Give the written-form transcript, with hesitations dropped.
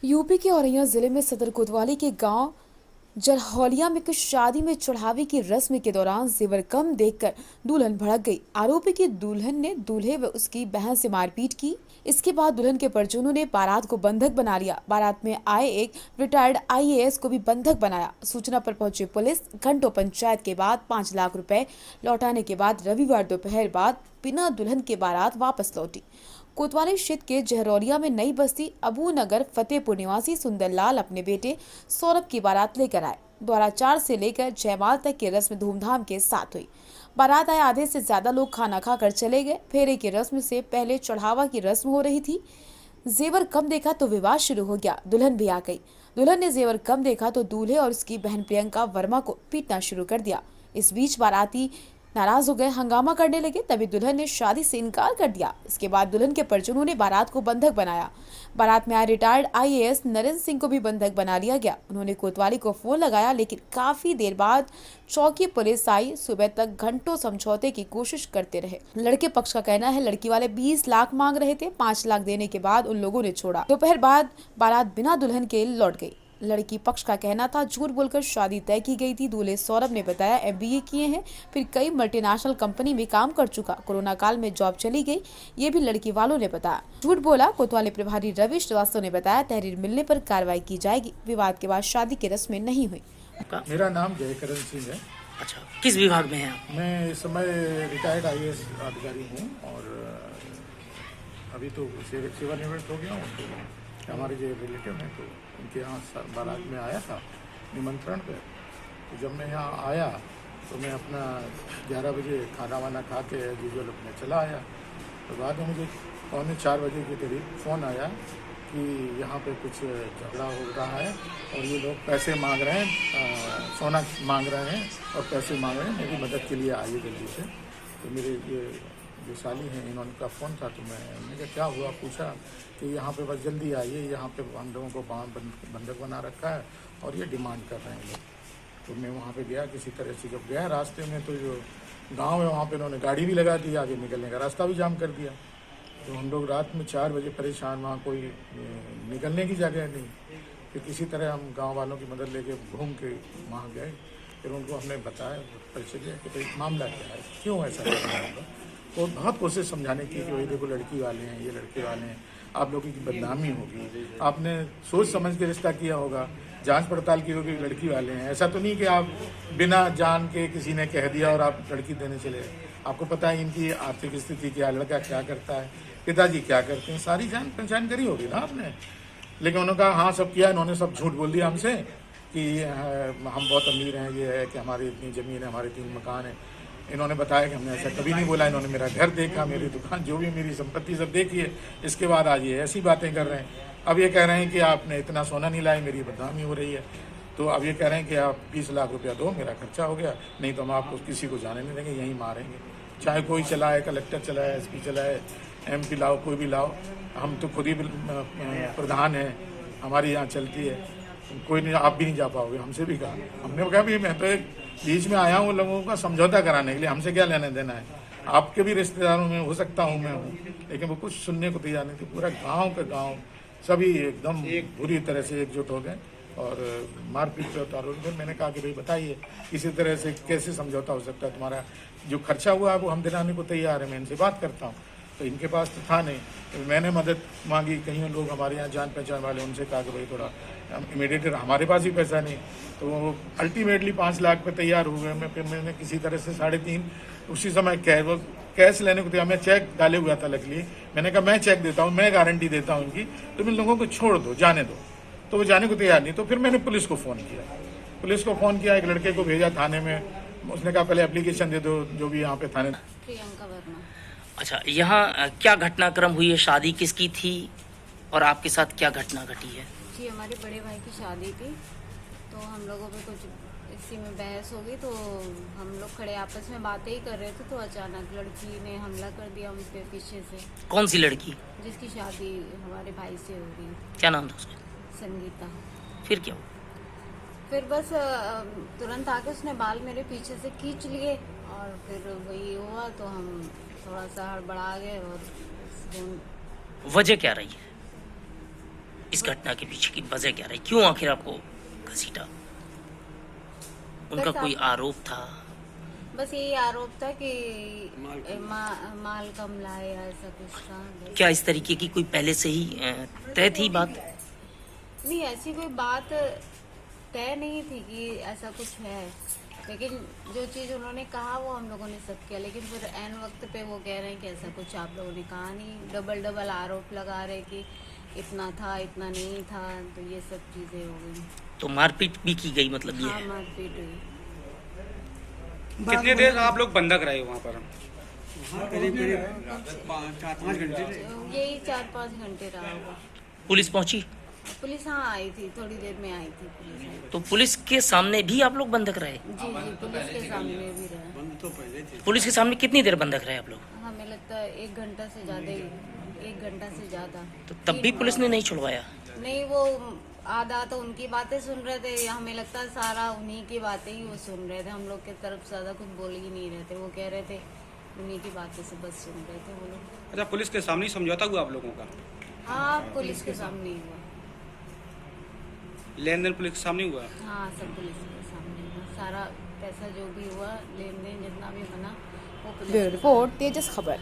UP के औरैया जिले में सदर कोतवाली के गांव जरहौलिया में कुछ शादी में चढ़ावे की रस्म के दौरान जेवर कम देखकर दुल्हन भड़क गई। आरोपी की दुल्हन ने दूल्हे व उसकी बहन से मारपीट की। इसके बाद दुल्हन के परिजनों ने बारात को बंधक बना लिया। बारात में आए एक रिटायर्ड आईएएस को भी बंधक बनाया। सूचना पर पहुंची पुलिस घंटों पंचायत के बाद 5 लाख रुपए लौटाने के बाद रविवार दोपहर बाद बिना दुल्हन के बारात वापस लौटी। कोतवाली क्षेत्र के जहरौलिया में नई बस्ती अबू नगर फतेहपुर निवासी सुंदरलाल अपने बेटे सौरभ की बारात लेकर आए। द्वाराचार से लेकर जयमाल तक की रस्म धूमधाम के साथ हुई। बारात आए आधे से ज्यादा लोग खाना खाकर चले गए। फेरे की रस्म से पहले चढ़ावा की रस्म हो रही थी। जेवर कम देखा तो विवाद शुरू हो गया। दुल्हन भी आ गई। दुल्हन ने जेवर कम देखा तो दूल्हे और उसकी बहन प्रियंका वर्मा को पीटना शुरू कर दिया। इस बीच बाराती नाराज हो गए, हंगामा करने लगे। तभी दुल्हन ने शादी से इनकार कर दिया। इसके बाद दुल्हन के परिजनों ने बारात को बंधक बनाया। बारात में आए रिटायर्ड आईएएस नरेंद्र सिंह को भी बंधक बना लिया गया। उन्होंने कोतवाली को फोन लगाया, लेकिन काफी देर बाद चौकी पुलिस आई। सुबह तक घंटों समझौते की कोशिश करते रहे। लड़के पक्ष का कहना है लड़की वाले 20 लाख मांग रहे थे। 5 लाख देने के बाद उन लोगों ने छोड़ा। दोपहर बाद बारात बिना दुल्हन के लौट गई। लड़की पक्ष का कहना था झूठ बोलकर शादी तय की गई थी। दूल्हे सौरभ ने बताया एमबीए किए हैं, फिर कई मल्टीनेशनल कंपनी में काम कर चुका। कोरोना काल में जॉब चली गई, ये भी लड़की वालों ने बताया। झूठ बोला। कोतवाली प्रभारी रवि श्रीवास्तव ने बताया तहरीर मिलने पर कार्रवाई की जाएगी। विवाद के बाद शादी की रस्में नहीं हुई। मेरा नाम जयकरण सिंह है। अच्छा, किस विभाग में हैं आप? मैं इस समय रिटायर्ड आईएएस अधिकारी हूँ और अभी तो सेवानिवृत्त हो गया हूँ। तो हमारे जो रिलेटिव हैं तो उनके यहाँ बारात में आया था निमंत्रण पर। तो जब मैं यहाँ आया तो मैं अपना 11 बजे खाना वाना खा के यूजुअल अपने चला आया। तो बाद में मुझे 3:45 बजे के करीब फ़ोन आया कि यहाँ पे कुछ झगड़ा हो रहा है और ये लोग पैसे मांग रहे हैं, सोना मांग रहे हैं और पैसे मांग रहे हैं, मेरी मदद के लिए आइए जल्दी से। तो मेरे ये जो साली हैं इन्होंने का फ़ोन था। तो मैंने कहा क्या हुआ, पूछा कि यहाँ पे बस जल्दी आइए, यहाँ पे हम लोगों को बंधक बना रखा है और ये डिमांड कर रहे हैं लोग। तो मैं वहाँ पे गया किसी तरह से। जब गया रास्ते में तो जो गांव है वहाँ पे उन्होंने गाड़ी भी लगा दी, आगे निकलने का रास्ता भी जाम कर दिया। तो हम लोग रात में 4 बजे परेशान, वहाँ कोई निकलने की जगह नहीं। फिर किसी तरह हम गाँव वालों की मदद लेके घूम के वहाँ गए। फिर उनको हमने बताया, परिचय दिया कि भाई मामला क्या है, क्यों ऐसा कर रहा है। तो बहुत कोशिश समझाने की कि वही देखो लड़की वाले हैं, ये लड़के वाले हैं, आप लोगों की बदनामी होगी, आपने सोच समझ के रिश्ता किया होगा, जांच पड़ताल की होगी, लड़की वाले हैं। ऐसा तो नहीं कि आप बिना जान के किसी ने कह दिया और आप लड़की देने चले। आपको पता है इनकी आर्थिक स्थिति क्या, लड़का क्या करता है, पिताजी क्या करते हैं, सारी जान पहचान करी होगी ना आपने। लेकिन उन्होंने कहा हाँ सब किया। इन्होंने सब झूठ बोल दिया हमसे कि हम बहुत अमीर हैं, ये है कि हमारी इतनी ज़मीन है, हमारे 3 मकान हैं। इन्होंने बताया कि हमने ऐसा कभी नहीं बोला। इन्होंने मेरा घर देखा, मेरी दुकान, जो भी मेरी संपत्ति सब देखी है। इसके बाद आज ये ऐसी बातें कर रहे हैं। अब ये कह रहे हैं कि आपने इतना सोना नहीं लाए, मेरी बदनामी हो रही है। तो अब ये कह रहे हैं कि आप 20 लाख रुपया दो, मेरा खर्चा हो गया, नहीं तो हम आपको किसी को जाने नहीं देंगे, यहीं मारेंगे। चाहे कोई चलाए, कलेक्टर चलाए, एसपी चलाए, एमपी लाओ, कोई भी लाओ, हम तो खुद ही प्रधान हैं, हमारी यहाँ चलती है, कोई नहीं, आप भी नहीं जा पाओगे। हमसे भी कहा, हमने कहा भी मैं तो एक बीच में आया हूँ लोगों का समझौता कराने के लिए, हमसे क्या लेना देना है। आपके भी रिश्तेदारों में हो सकता हूँ मैं हूँ, लेकिन वो कुछ सुनने को तैयार नहीं थे। पूरा गांव के गांव सभी एकदम बुरी तरह से एकजुट हो गए और मारपीट पे उतार हो गए। फिर मैंने कहा कि भाई बताइए किसी तरह से कैसे समझौता हो सकता है, तुम्हारा जो खर्चा हुआ है वो हम दिलाने को तैयार है, मैं इनसे बात करता हूँ। तो इनके पास तो था नहीं। तो मैंने मदद मांगी, कहीं लोग हमारे यहाँ जान पहचान वाले, उनसे कहा कि भाई थोड़ा इमीडिएट, हमारे पास ही पैसा नहीं। तो वो अल्टीमेटली 5 लाख पे तैयार हो गए। मैं फिर मैंने किसी तरह से 3.5 उसी समय कैश लेने को तैयार, मैं चेक डाले हुआ था लकली। मैंने कहा मैं चेक देता हूँ, मैं गारंटी देता हूँ इनकी, तो इन लोगों को छोड़ दो, जाने दो। तो वो जाने को तैयार नहीं। तो फिर मैंने पुलिस को फ़ोन किया, एक लड़के को भेजा थाने में। उसने कहा पहले एप्लीकेशन दे दो, जो भी यहाँ पे थाने। प्रियंका वर्मा। अच्छा, यहाँ क्या घटनाक्रम हुई है? शादी किसकी थी और आपके साथ क्या घटना घटी है? जी, हमारे बड़े भाई की शादी थी, तो हम लोगों में कुछ इसी में बहस हो गई। तो हम लोग खड़े आपस में बातें ही कर रहे थे, तो अचानक लड़की ने हमला कर दिया उन पे पीछे से। कौन सी लड़की? जिसकी शादी हमारे भाई से हो रही है। क्या नाम था उसका? संगीता। फिर क्या हुआ? फिर बस तुरंत आके उसने बाल मेरे पीछे से खींच लिए और फिर वही हुआ। तो हम थोड़ा सा हड़बड़ा गए और वजह क्या रही है इस घटना के पीछे की वजह क्या रही, क्यों आखिर आपको घसीटा? उनका बस कोई आप- आरोप था? बस यही आरोप था कि माल कम लाए या ऐसा कुछ था बस। क्या इस तरीके की कोई पहले से ही तय थी बात? नहीं, ऐसी कोई बात तय नहीं थी कि ऐसा कुछ है, लेकिन जो चीज़ उन्होंने कहा वो हम लोगों ने सब किया, लेकिन फिर ऐन वक्त पे वो कह रहे हैं कि ऐसा कुछ आप लोगों ने कहा नहीं, डबल डबल आरोप लगा रहे कि इतना था इतना नहीं था, तो ये सब चीज़ें हो गई। तो मारपीट भी की गई, मतलब ये हाँ, है? मारपीट हुई। कितनी देर आप लोग बंधक रहे वहाँ पर? करीब करीब 4-5 घंटे रहे। यही 4-5 घंटे रहा होगा। पुलिस पहुंची? पुलिस हाँ आई थी, थोड़ी देर में आई थी पुलिस आई। तो पुलिस के सामने भी आप लोग बंधक रहे? जी जी, पुलिस के सामने भी रहा। बंद तो पहले थे। पुलिस के सामने कितनी देर बंधक रहे आप लोग? हमें लगता है 1 घंटा से ज़्यादा ही, 1 घंटा से ज़्यादा। तो तब भी पुलिस ने नहीं छुड़वाया? नहीं, वो आधा तो उनकी बातें सुन रहे थे, हमें लगता है सारा उन्हीं की बातें ही वो सुन रहे थे, हम लोग की तरफ ज़्यादा कुछ बोल ही नहीं रहे थे, वो कह रहे थे उन्हीं की बातें से बस सुन रहे थे वो लोग। अच्छा, पुलिस के सामने ही समझौता हुआ आप लोगों का? हाँ, पुलिस के सामने ही हुआ। लेन देन पुलिस के सामने हुआ? हाँ, सब पुलिस के सामने हुआ, सारा पैसा जो भी हुआ, लेन देन जितना भी बना वो पुलिस ब्यूरो के रिपोर्ट, तेजस खबर।